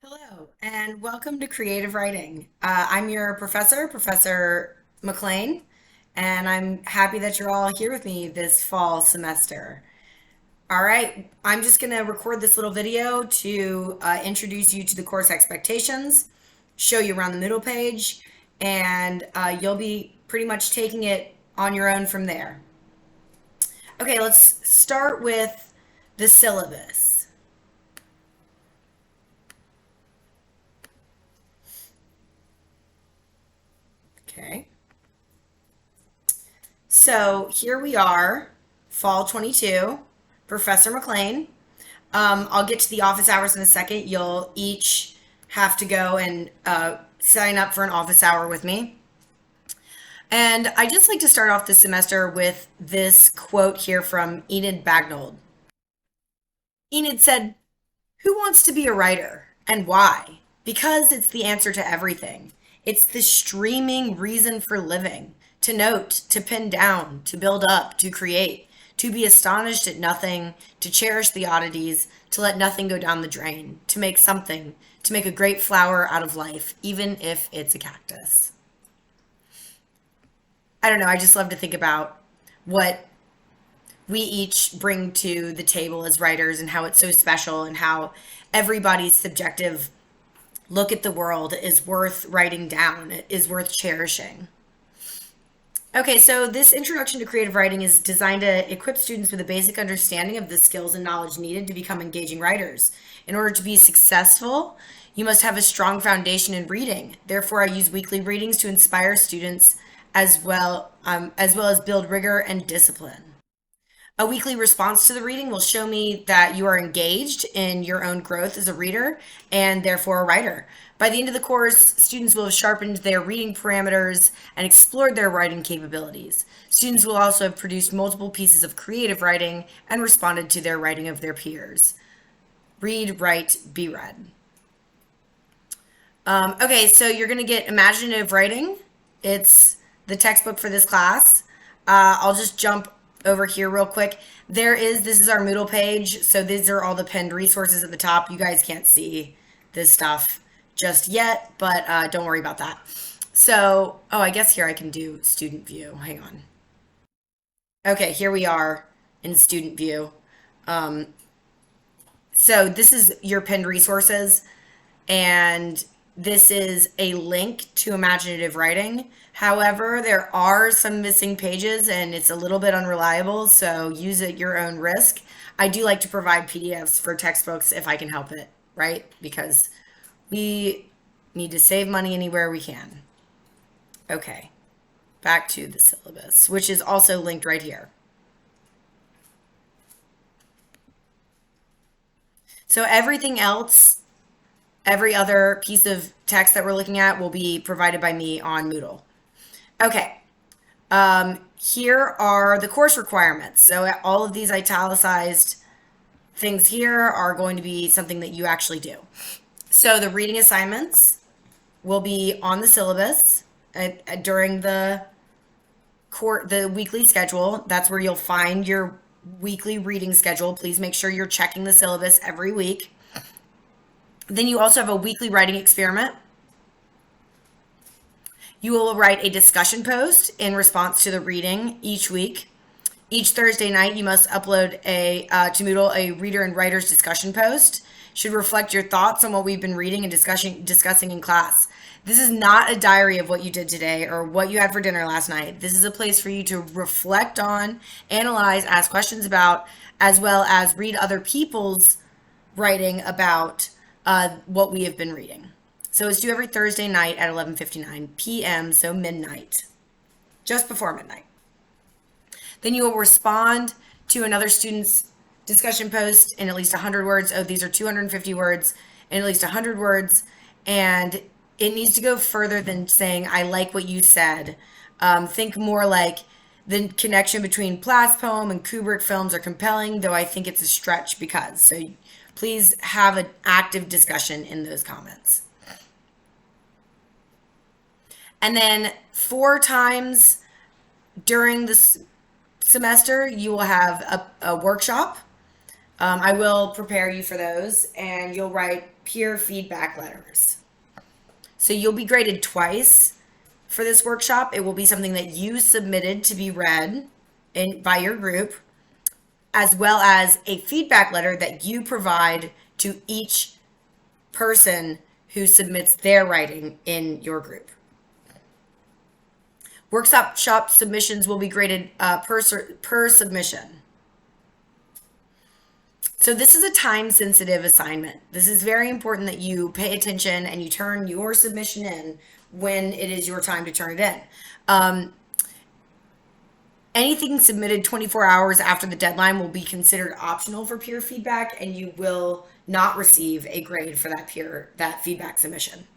Hello, and welcome to Creative Writing. I'm your professor, Professor McLean, and I'm happy that you're all here with me this fall semester. All right, I'm just going to record this little video to introduce you to the course expectations, show you around the middle page, and you'll be pretty much taking it on your own from there. Okay, let's start with the syllabus. Okay. So here we are, fall 22, Professor McLean. I'll get to the office hours in a second. You'll each have to go and sign up for an office hour with me. And I just like to start off the semester with this quote here from Enid Bagnold. Enid said, "Who wants to be a writer and why? Because it's the answer to everything. It's the streaming reason for living. To note, to pin down, to build up, to create, to be astonished at nothing, to cherish the oddities, to let nothing go down the drain, to make something, to make a great flower out of life, even if it's a cactus." I don't know, I just love to think about what we each bring to the table as writers and how it's so special and how everybody's subjective look at the world is worth writing down, it is worth cherishing. Okay, so this introduction to creative writing is designed to equip students with a basic understanding of the skills and knowledge needed to become engaging writers. In order to be successful, you must have a strong foundation in reading. Therefore, I use weekly readings to inspire students as well as build rigor and discipline. A weekly response to the reading will show me that you are engaged in your own growth as a reader and therefore a writer. By the end of the course, students will have sharpened their reading parameters and explored their writing capabilities. Students will also have produced multiple pieces of creative writing and responded to their writing of their peers. Read, write, be read. Okay, so you're going to get imaginative writing. It's the textbook for this class. I'll just jump over here real quick. This is our Moodle page. So these are all the pinned resources at the top. You guys can't see this stuff just yet, but don't worry about that. So, oh, I guess here I can do student view. Hang on. Okay, here we are in student view. Um, so this is your pinned resources, and this is a link to imaginative writing. However, there are some missing pages and it's a little bit unreliable, so use at your own risk. I do like to provide PDFs for textbooks if I can help it, right? Because we need to save money anywhere we can. Okay, back to the syllabus, which is also linked right here. So everything else, every other piece of text that we're looking at will be provided by me on Moodle. Okay, here are the course requirements. So all of these italicized things here are going to be something that you actually do. So the reading assignments will be on the syllabus during the weekly schedule. That's where you'll find your weekly reading schedule. Please make sure you're checking the syllabus every week. Then you also have a weekly writing experiment. You will write a discussion post in response to the reading each week. Each Thursday night, you must upload to Moodle a reader and writer's discussion post. Should reflect your thoughts on what we've been reading and discussing in class. This is not a diary of what you did today or what you had for dinner last night. This is a place for you to reflect on, analyze, ask questions about, as well as read other people's writing about what we have been reading. So it's due every Thursday night at 11:59 p.m., so midnight, just before midnight. Then you will respond to another student's discussion post in at least 100 words. Oh, these are 250 words in at least 100 words. And it needs to go further than saying, "I like what you said." Think more like the connection between Plath's poem and Kubrick films are compelling, though I think it's a stretch because. So please have an active discussion in those comments. And then 4 times during this semester, you will have a workshop. I will prepare you for those, and you'll write peer feedback letters. So you'll be graded twice for this workshop. It will be something that you submitted to be read by your group, as well as a feedback letter that you provide to each person who submits their writing in your group. Workshop submissions will be graded per submission. So this is a time-sensitive assignment. This is very important that you pay attention and you turn your submission in when it is your time to turn it in. Anything submitted 24 hours after the deadline will be considered optional for peer feedback, and you will not receive a grade for that feedback submission.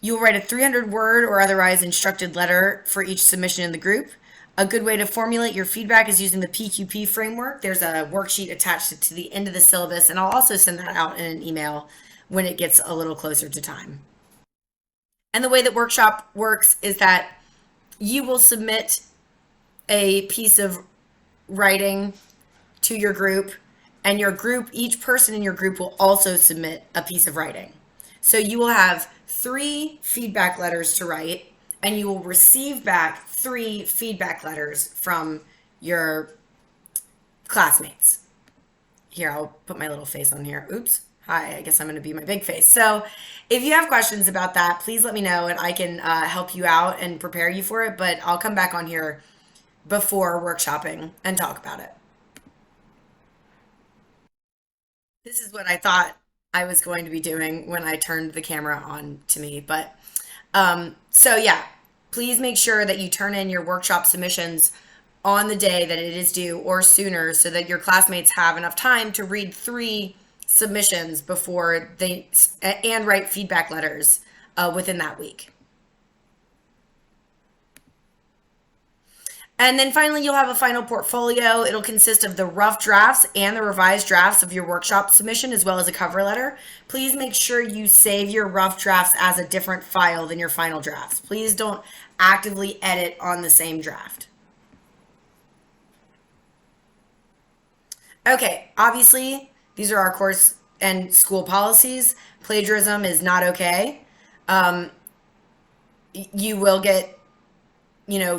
You'll write a 300-word or otherwise instructed letter for each submission in the group. A good way to formulate your feedback is using the PQP framework. There's a worksheet attached to the end of the syllabus, and I'll also send that out in an email when it gets a little closer to time. And the way that workshop works is that you will submit a piece of writing to your group, and each person in your group will also submit a piece of writing. So you will have 3 feedback letters to write, and you will receive back 3 feedback letters from your classmates. Here, I'll put my little face on here. Oops. Hi, I guess I'm going to be my big face. So if you have questions about that, please let me know, and I can help you out and prepare you for it. But I'll come back on here before workshopping and talk about it. This is what I thought I was going to be doing when I turned the camera on to me. But so yeah, please make sure that you turn in your workshop submissions on the day that it is due or sooner, so that your classmates have enough time to read 3 submissions before and write feedback letters within that week. And then finally, you'll have a final portfolio. It'll consist of the rough drafts and the revised drafts of your workshop submission, as well as a cover letter. Please make sure you save your rough drafts as a different file than your final drafts. Please don't actively edit on the same draft. Okay, obviously, these are our course and school policies. Plagiarism is not okay. You will get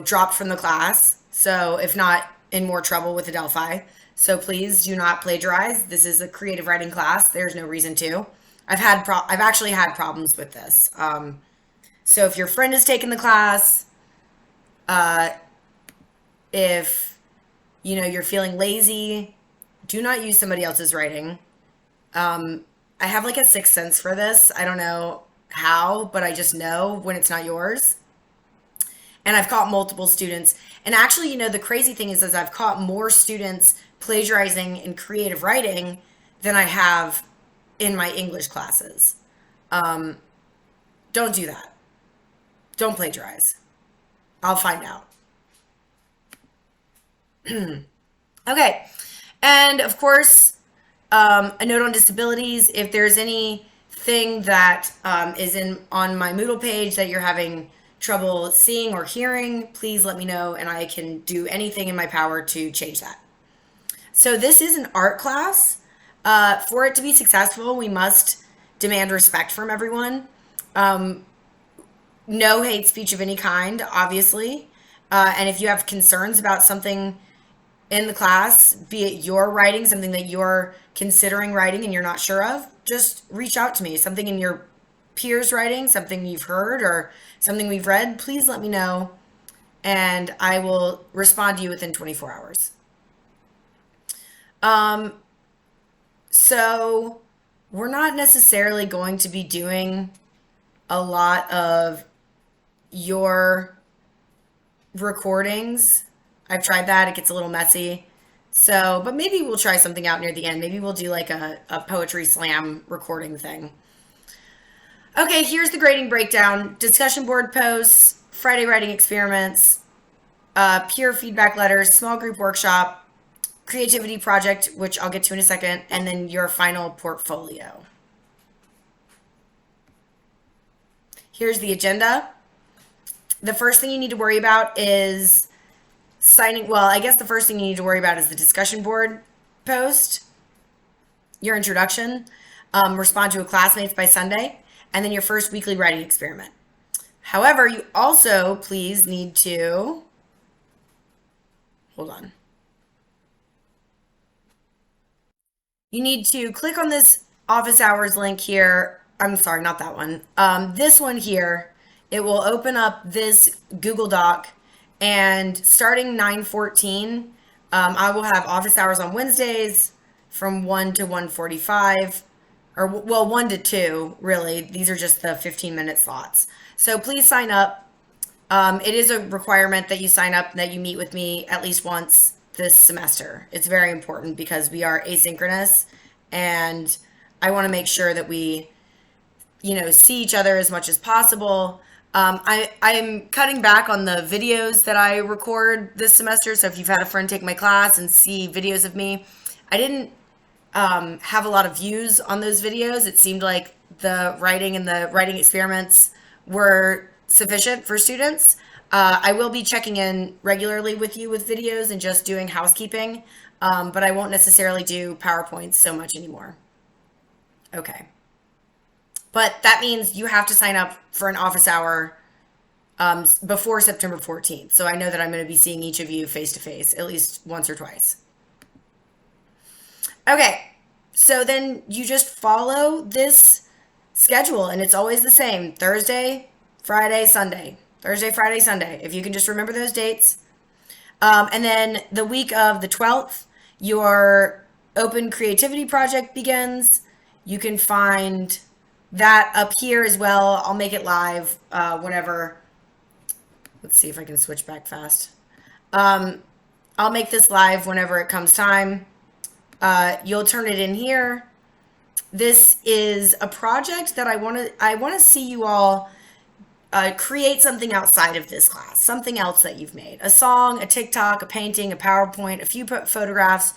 dropped from the class. So if not, in more trouble with Adelphi. So please do not plagiarize. This is a creative writing class. There's no reason to. I've actually had problems with this. So if your friend has taken the class, if you're feeling lazy, do not use somebody else's writing. I have like a sixth sense for this. I don't know how, but I just know when it's not yours. And I've caught multiple students. And actually, the crazy thing is I've caught more students plagiarizing in creative writing than I have in my English classes. Don't do that. Don't plagiarize. I'll find out. Okay. And of course, a note on disabilities. If there's anything that is on my Moodle page that you're having trouble seeing or hearing, please let me know, and I can do anything in my power to change that. So this is an art class. For it to be successful, we must demand respect from everyone. No hate speech of any kind, obviously. And if you have concerns about something in the class, be it your writing, something that you're considering writing and you're not sure of, just reach out to me. Something in your peers writing, something you've heard or something we've read, please let me know, and I will respond to you within 24 hours. So we're not necessarily going to be doing a lot of your recordings. I've tried that. It gets a little messy. So, but maybe we'll try something out near the end. Maybe we'll do like a poetry slam recording thing. Okay, here's the grading breakdown. Discussion board posts, Friday writing experiments, peer feedback letters, small group workshop, creativity project, which I'll get to in a second, and then your final portfolio. Here's the agenda. The first thing you need to worry about is signing. Well, I guess the first thing you need to worry about is the discussion board post, your introduction, respond to a classmates by Sunday, and then your first weekly writing experiment. However, you also please need to, hold on. You need to click on this office hours link here. I'm sorry, not that one. This one here, it will open up this Google Doc, and starting 9/14, I will have office hours on Wednesdays from 1 to 1:45, or well, 1 to 2, really. These are just the 15-minute slots. So please sign up. It is a requirement that you sign up, that you meet with me at least once this semester. It's very important because we are asynchronous, and I want to make sure that we, see each other as much as possible. I'm cutting back on the videos that I record this semester. So if you've had a friend take my class and see videos of me, I didn't have a lot of views on those videos. It seemed like the writing and the writing experiments were sufficient for students. I will be checking in regularly with you with videos and just doing housekeeping, but I won't necessarily do PowerPoints so much anymore. Okay. But that means you have to sign up for an office hour before September 14th. So I know that I'm going to be seeing each of you face to face at least once or twice. Okay, so then you just follow this schedule, and it's always the same: Thursday, Friday, Sunday. Thursday, Friday, Sunday. If you can just remember those dates. And then the week of the 12th, your open creativity project begins. You can find that up here as well. I'll make it live whenever. Let's see if I can switch back fast. I'll make this live whenever it comes time. You'll turn it in here. This is a project that I want to see you all create something outside of this class, something else that you've made, a song, a TikTok, a painting, a PowerPoint, a few photographs.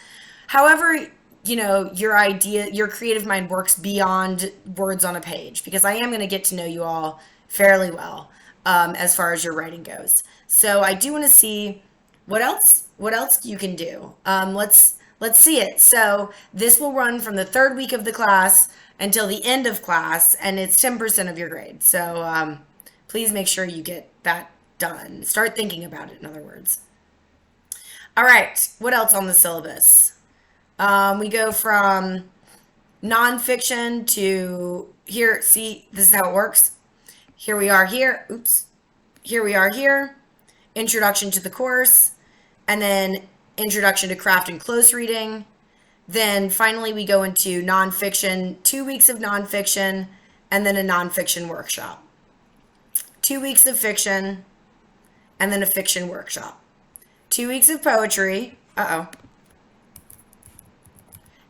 However, your idea, your creative mind works beyond words on a page, because I am going to get to know you all fairly well as far as your writing goes. So I do want to see what else you can do. Let's see it. So this will run from the third week of the class until the end of class, and it's 10% of your grade. So please make sure you get that done. Start thinking about it, in other words. All right, what else on the syllabus? We go from nonfiction to here. See, this is how it works. Here we are here. Oops. Here we are here. Introduction to the course, and then introduction to craft and close reading. Then finally we go into nonfiction, 2 weeks of nonfiction, and then a nonfiction workshop. 2 weeks of fiction, and then a fiction workshop. 2 weeks of poetry.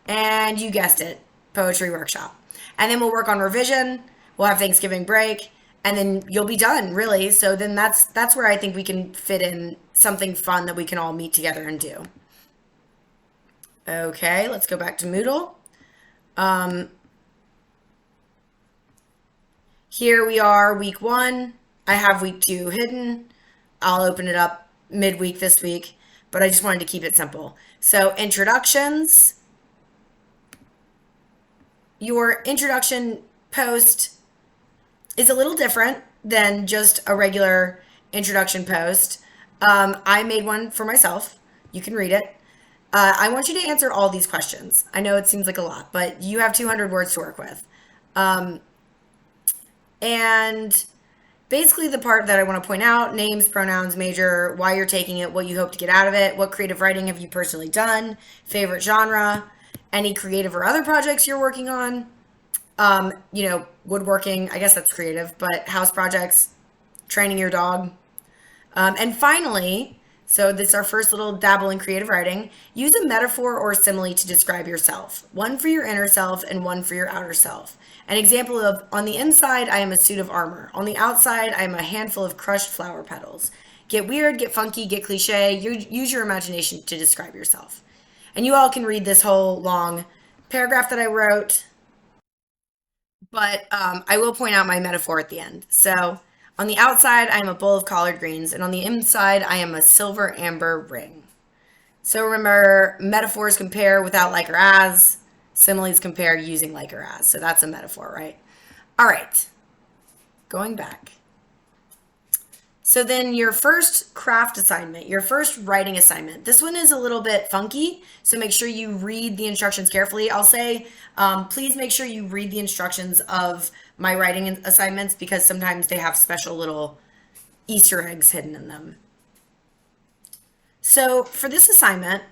And you guessed it, poetry workshop. And then we'll work on revision. We'll have Thanksgiving break, and then you'll be done, really. So then that's where I think we can fit in something fun that we can all meet together and do. Okay, let's go back to Moodle. Here we are, week 1. I have week 2 hidden. I'll open it up midweek this week, but I just wanted to keep it simple. So introductions. Your introduction post is a little different than just a regular introduction post. I made one for myself. You can read it. I want you to answer all these questions. I know it seems like a lot, but you have 200 words to work with. And basically the part that I want to point out: names, pronouns, major, why you're taking it, what you hope to get out of it, what creative writing have you personally done, favorite genre, any creative or other projects you're working on, woodworking, I guess that's creative, but house projects, training your dog. And finally, so this is our first little dabble in creative writing, use a metaphor or simile to describe yourself. One for your inner self and one for your outer self. An example of: on the inside, I am a suit of armor. On the outside, I am a handful of crushed flower petals. Get weird, get funky, get cliche. Use your imagination to describe yourself. And you all can read this whole long paragraph that I wrote, but I will point out my metaphor at the end. So on the outside, I am a bowl of collard greens, and on the inside, I am a silver amber ring. So remember, metaphors compare without like or as, similes compare using like or as. So that's a metaphor, right? All right, going back. So then your first craft assignment, your first writing assignment, this one is a little bit funky. So make sure you read the instructions carefully. I'll say, please make sure you read the instructions of my writing assignments because sometimes they have special little Easter eggs hidden in them. So for this assignment,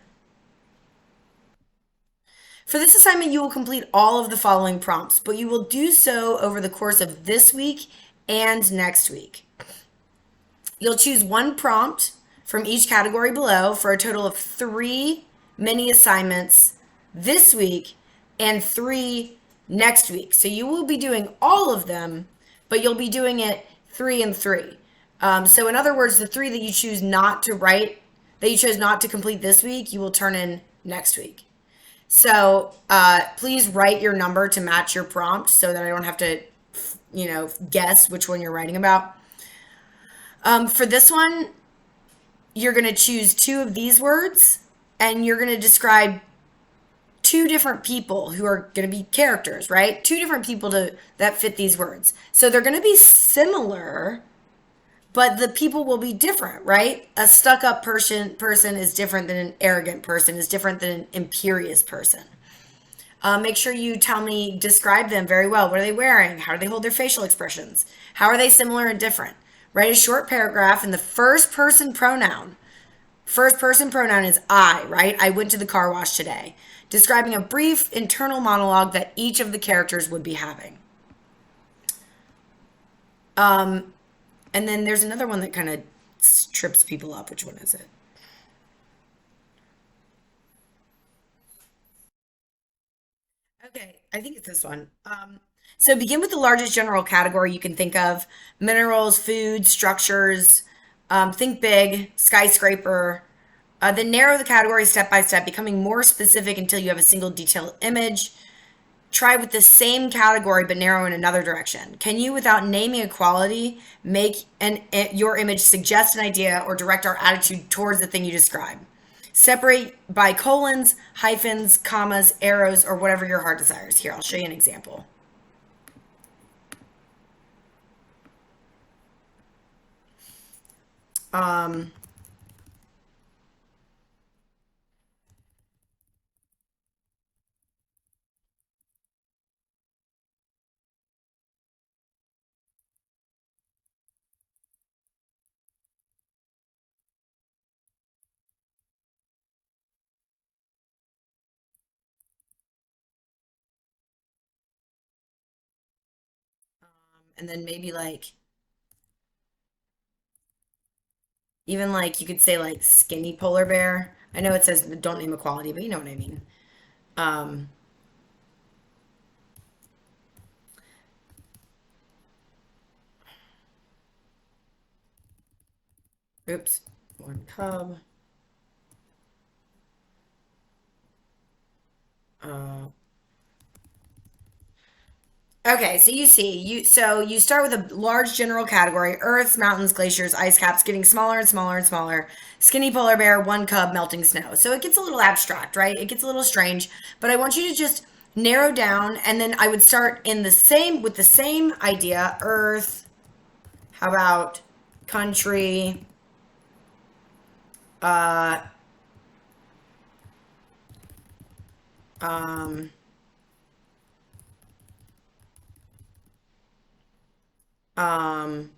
you will complete all of the following prompts, but you will do so over the course of this week and next week. You'll choose one prompt from each category below for a total of 3 mini assignments this week and 3 next week. So you will be doing all of them, but you'll be doing it 3 and 3. So in other words, the 3 that you choose not to write, that you chose not to complete this week, you will turn in next week. So please write your number to match your prompt so that I don't have to, guess which one you're writing about. For this one, you're going to choose 2 of these words and you're going to describe 2 different people who are going to be characters, right? 2 different people that fit these words. So they're going to be similar, but the people will be different, right? A stuck-up person is different than an arrogant person, is different than an imperious person. Make sure you describe them very well. What are they wearing? How do they hold their facial expressions? How are they similar and different? Write a short paragraph in the first person pronoun. First person pronoun is I, right? I went to the car wash today. Describing a brief internal monologue that each of the characters would be having. And then there's another one that kind of trips people up. Which one is it? Okay, I think it's this one. So begin with the largest general category you can think of: minerals, food, structures. Think big, skyscraper. Then narrow the category step by step, becoming more specific until you have a single detailed image. Try with the same category but narrow in another direction. Can you, without naming a quality, make your image suggest an idea or direct our attitude towards the thing you describe? Separate by colons, hyphens, commas, arrows, or whatever your heart desires. Here, I'll show you an example. And then maybe like, even like you could say like skinny polar bear. I know it says don't name a quality, but you know what I mean. Um, oops, one cub. Uh, Okay, so you start with a large general category: earths, mountains, glaciers, ice caps, getting smaller and smaller and smaller. Skinny polar bear, one cub, melting snow. So it gets a little abstract, right? It gets a little strange, but I want you to just narrow down, and then I would start in the same idea: earth. How about country? Uh, um, um.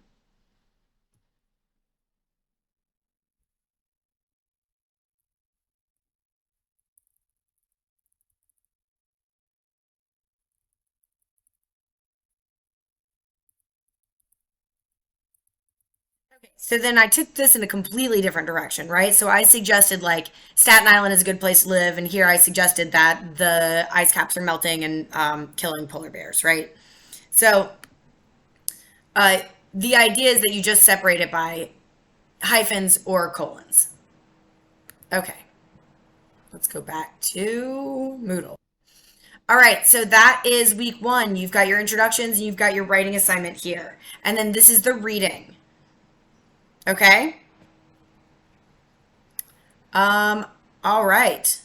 So then I took this in a completely different direction, right? So I suggested like Staten Island is a good place to live, and here I suggested that the ice caps are melting and killing polar bears, right? So uh, the idea is that you just separate it by hyphens or colons. Okay, let's go back to Moodle. All right, so that is week 1. You've got your introductions, and you've got your writing assignment here, and then this is the reading. Okay. All right.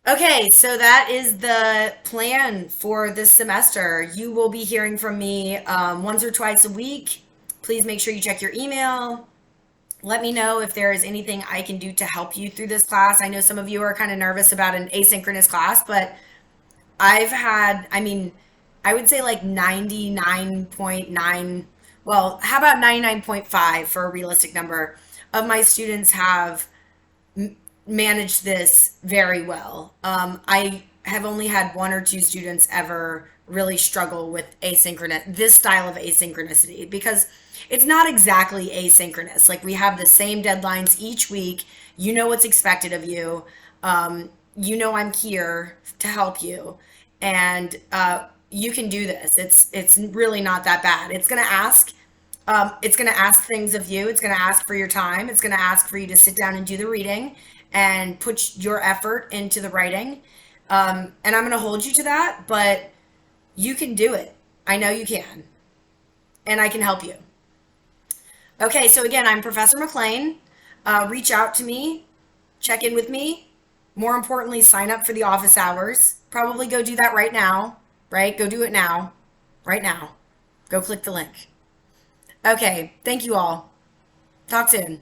Okay, so that is the plan for this semester. You will be hearing from me once or twice a week. Please make sure you check your email. Let me know if there is anything I can do to help you through this class. I know some of you are kind of nervous about an asynchronous class, but I mean, I would say like 99.9, well, how about 99.5 for a realistic number of my students have managed this very well. I have only had one or two students ever really struggle with this style of asynchronicity, because it's not exactly asynchronous. Like, we have the same deadlines each week. You know what's expected of you. You know I'm here to help you, and you can do this. It's really not that bad. It's going to ask things of you. It's going to ask for your time. It's going to ask for you to sit down and do the reading and put your effort into the writing. And I'm going to hold you to that, but you can do it. I know you can. And I can help you. Okay, so again, I'm Professor McLean. Reach out to me, check in with me. More importantly, sign up for the office hours. Probably go do that right now, right? Go do it now, right now. Go click the link. Okay, thank you all. Talk soon.